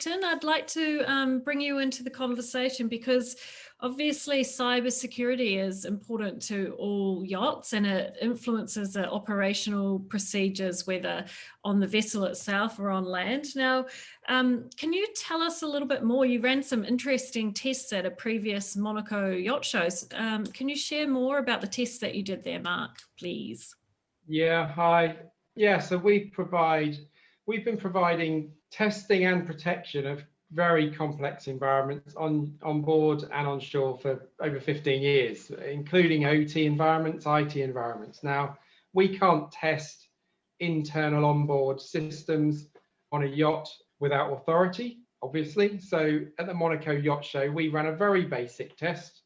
Oakton. I'd like to bring you into the conversation because obviously cybersecurity is important to all yachts and it influences the operational procedures, whether on the vessel itself or on land. Now, can you tell us a little bit more? You ran some interesting tests at a previous Monaco yacht shows. Can you share more about the tests that you did there, Mark, please? Yeah, hi. Yeah, so we've been providing testing and protection of very complex environments on board and on shore for over 15 years, including OT environments, IT environments. Now, we can't test internal onboard systems on a yacht without authority, obviously. So at the Monaco Yacht Show, we ran a very basic test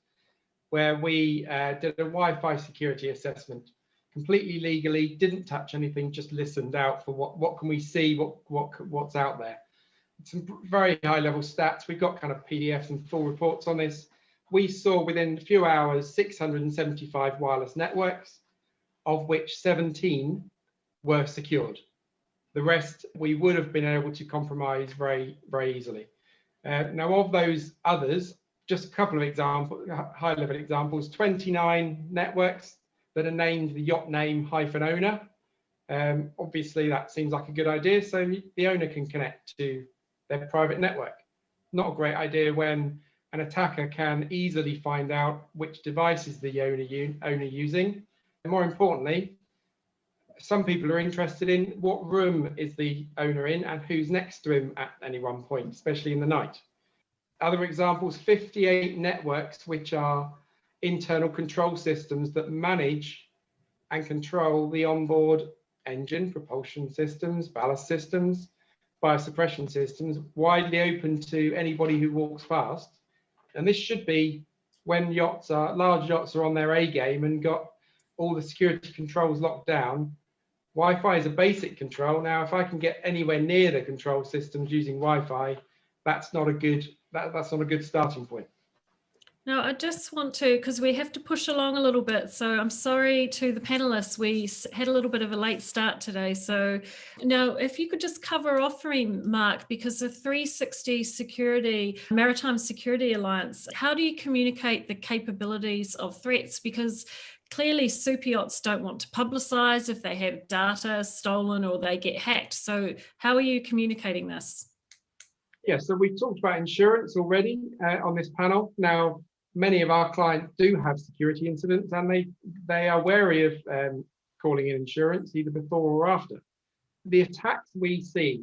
where we did a Wi-Fi security assessment completely legally, didn't touch anything, just listened out for what can we see, what's out there. Some very high level stats. We've got kind of PDFs and full reports on this. We saw within a few hours 675 wireless networks, of which 17 were secured. The rest we would have been able to compromise very, very easily. Now, of those others, just a couple of examples, high level examples, 29 networks that are named the yacht name -owner. Obviously, that seems like a good idea. So the owner can connect to their private network. Not a great idea when an attacker can easily find out which device is the owner using. And more importantly, some people are interested in what room is the owner in and who's next to him at any one point, especially in the night. Other examples, 58 networks, which are internal control systems that manage and control the onboard engine, propulsion systems, ballast systems, fire suppression systems, widely open to anybody who walks past. And this should be when large yachts are on their A game and got all the security controls locked down. Wi-Fi is a basic control. Now, if I can get anywhere near the control systems using Wi-Fi, that's not a good starting point. Now, I just want to, because we have to push along a little bit. So I'm sorry to the panelists. We had a little bit of a late start today. So now if you could just cover off for me, Mark, because the 360 Security, Maritime Security Alliance, how do you communicate the capabilities of threats? Because clearly superyachts don't want to publicize if they have data stolen or they get hacked. So how are you communicating this? Yeah, so we talked about insurance already on this panel. Now, many of our clients do have security incidents and they are wary of calling in insurance either before or after. The attacks we see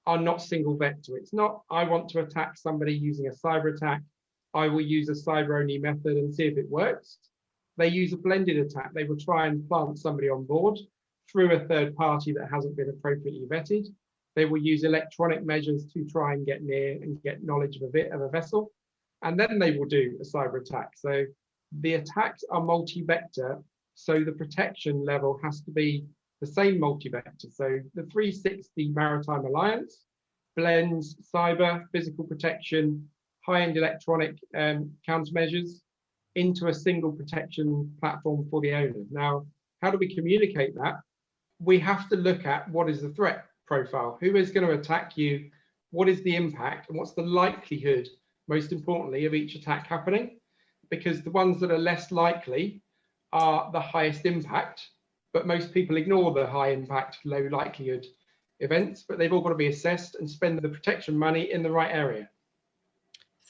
are not single vector. It's not, I want to attack somebody using a cyber attack. I will use a cyber only method and see if it works. They use a blended attack. They will try and plant somebody on board through a third party that hasn't been appropriately vetted. They will use electronic measures to try and get near and get knowledge of a vessel. And then they will do a cyber attack. So the attacks are multi-vector. So the protection level has to be the same multi-vector. So the 360 Maritime Alliance blends cyber, physical protection, high-end electronic countermeasures into a single protection platform for the owner. Now, how do we communicate that? We have to look at what is the threat profile, who is going to attack you, what is the impact, and what's the likelihood, most importantly, of each attack happening, because the ones that are less likely are the highest impact, but most people ignore the high impact, low likelihood events, but they've all got to be assessed and spend the protection money in the right area.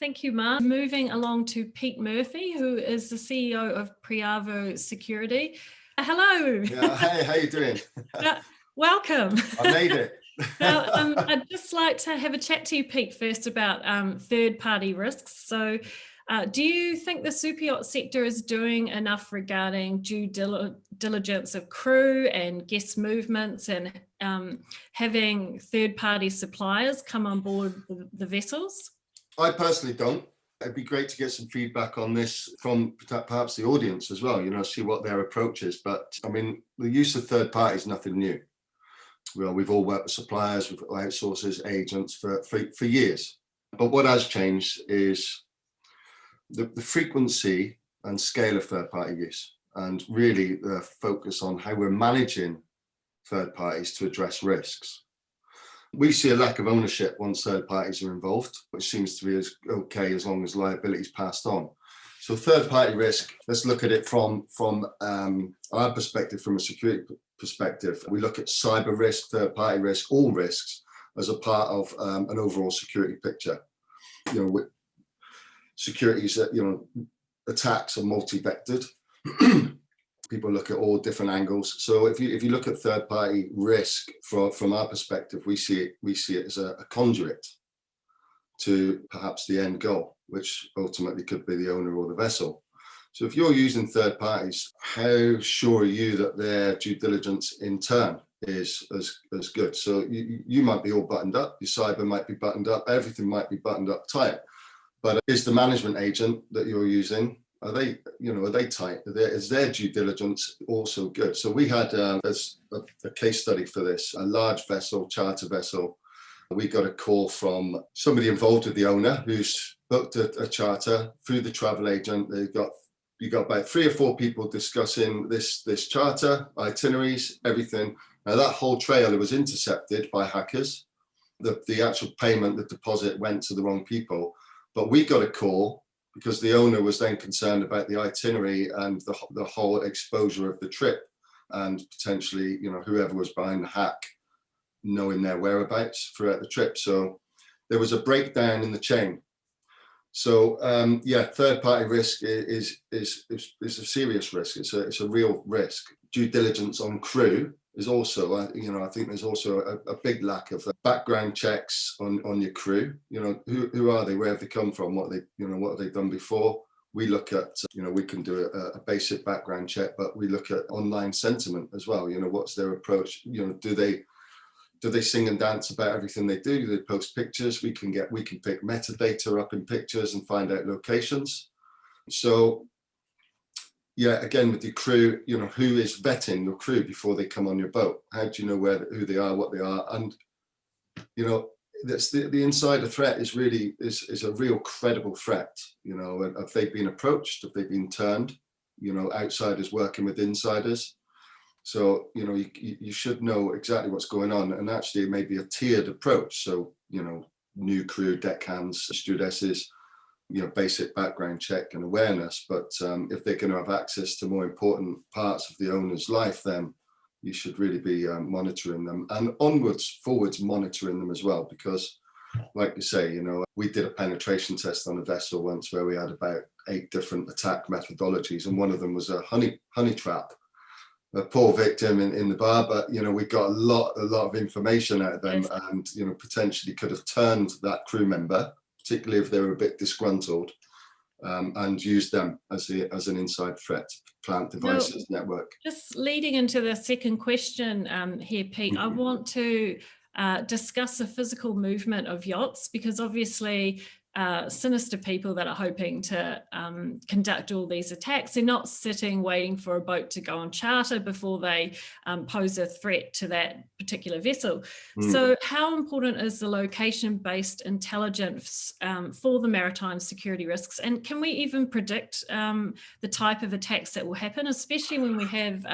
Thank you, Mark. Moving along to Pete Murphy, who is the CEO of Priavo Security. Hello. Yeah, hey, how you doing? Welcome. I made it. Now, I'd just like to have a chat to you, Pete, first about third-party risks. So do you think the superyacht sector is doing enough regarding due diligence of crew and guest movements and having third-party suppliers come on board the vessels? I personally don't. It'd be great to get some feedback on this from perhaps the audience as well, see what their approach is. But I mean, the use of third parties is nothing new. Well, we've all worked with suppliers, with outsourcers, agents for years. But what has changed is the frequency and scale of third-party use, and really the focus on how we're managing third parties to address risks. We see a lack of ownership once third parties are involved, which seems to be okay as long as liability is passed on. So third party risk, let's look at it from our perspective, from a security perspective. We look at cyber risk, third party risk, all risks as a part of an overall security picture. With securities, attacks are multi-vectored. People look at all different angles. So if you look at third party risk from our perspective, we see it as a conduit to perhaps the end goal, which ultimately could be the owner or the vessel. So if you're using third parties, how sure are you that their due diligence in turn is as good? So you might be all buttoned up, your cyber might be buttoned up, everything might be buttoned up tight. But is the management agent that you're using, are they tight? Is their due diligence also good? So we had a case study for this, a large vessel, charter vessel. We got a call from somebody involved with the owner who's booked a charter through the travel agent. You got about 3 or 4 people discussing this charter, itineraries, everything. Now that whole trailer was intercepted by hackers. The actual payment, the deposit went to the wrong people. But we got a call because the owner was then concerned about the itinerary and the whole exposure of the trip, and potentially, whoever was behind the hack knowing their whereabouts throughout the trip. So there was a breakdown in the chain. So third party risk is a serious risk. It's a real risk. Due diligence on crew is also, I think there's also a big lack of background checks on your crew. Who are they? Where have they come from? What have they done before? We look at, we can do a basic background check, but we look at online sentiment as well. What's their approach? Do they sing and dance about everything they do? Do they post pictures? We can pick metadata up in pictures and find out locations. So yeah, again, with your crew, who is vetting your crew before they come on your boat? How do you know who they are, what they are? And, that's the insider threat is a real credible threat. Have they been approached? Have they been turned? Outsiders working with insiders. So, you should know exactly what's going on. And actually it may be a tiered approach. So, new crew, deckhands, stewardesses, basic background check and awareness. But if they're going to have access to more important parts of the owner's life, then you should really be monitoring them, and forwards monitoring them as well. Because like you say, we did a penetration test on a vessel once where we had about 8 different attack methodologies. And one of them was a honey trap. A poor victim in the bar, but we got a lot of information out of them. Yes. And potentially could have turned that crew member, particularly if they were a bit disgruntled, and used them as an inside threat, plant devices network. Just leading into the second question here, Pete, I want to discuss the physical movement of yachts, because obviously sinister people that are hoping to conduct all these attacks, they're not sitting waiting for a boat to go on charter before they pose a threat to that particular vessel. So how important is the location-based intelligence for the maritime security risks? And can we even predict the type of attacks that will happen, especially when we have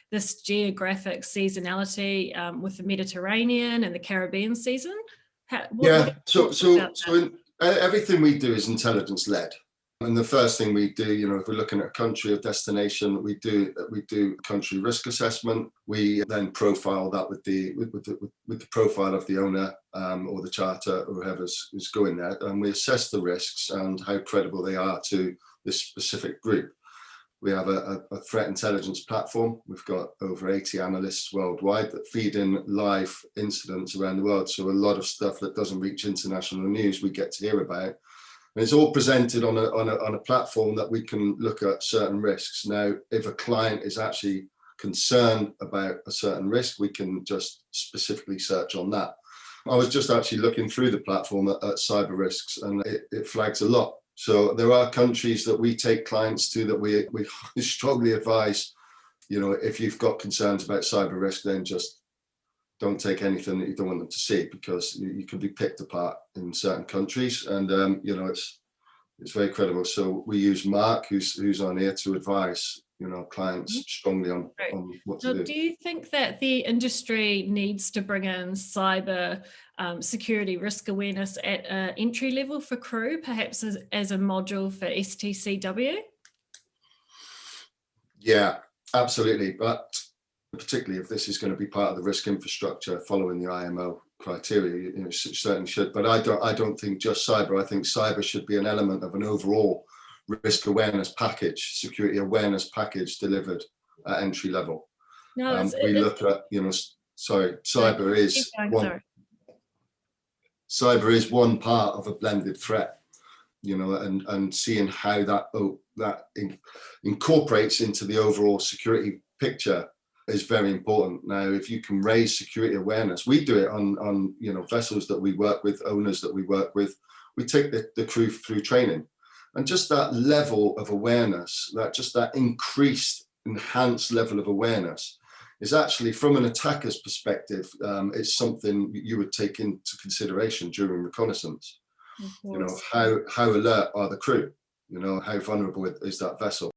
this geographic seasonality with the Mediterranean and the Caribbean season? Everything we do is intelligence led. And the first thing we do, if we're looking at a country or destination, we do country risk assessment. We then profile that with the profile of the owner or the charter or whoever's is going there, and we assess the risks and how credible they are to this specific group. We have a threat intelligence platform. We've got over 80 analysts worldwide that feed in live incidents around the world. So a lot of stuff that doesn't reach international news, we get to hear about. And it's all presented on a platform that we can look at certain risks. Now, if a client is actually concerned about a certain risk, we can just specifically search on that. I was just actually looking through the platform at cyber risks, and it flags a lot. So there are countries that we take clients to that we strongly advise, if you've got concerns about cyber risk, then just don't take anything that you don't want them to see, because you can be picked apart in certain countries, and it's very credible. So we use Mark, who's on here, to advise clients strongly on what to Now, do. do you think that the industry needs to bring in cyber security risk awareness at entry level for crew, perhaps as a module for STCW? Yeah, absolutely. But particularly if this is going to be part of the risk infrastructure following the IMO criteria, certainly should. But I don't think just cyber. I think cyber should be an element of an overall risk awareness package, security awareness package delivered at entry level. No, We look at, cyber is one part of a blended threat, and seeing how that incorporates into the overall security picture is very important. Now, if you can raise security awareness, we do it on vessels that we work with, owners that we work with. We take the crew through training, and just that level of awareness, that increased, enhanced level of awareness, is actually, from an attacker's perspective, it's something you would take into consideration during reconnaissance. How alert are the crew? How vulnerable is that vessel?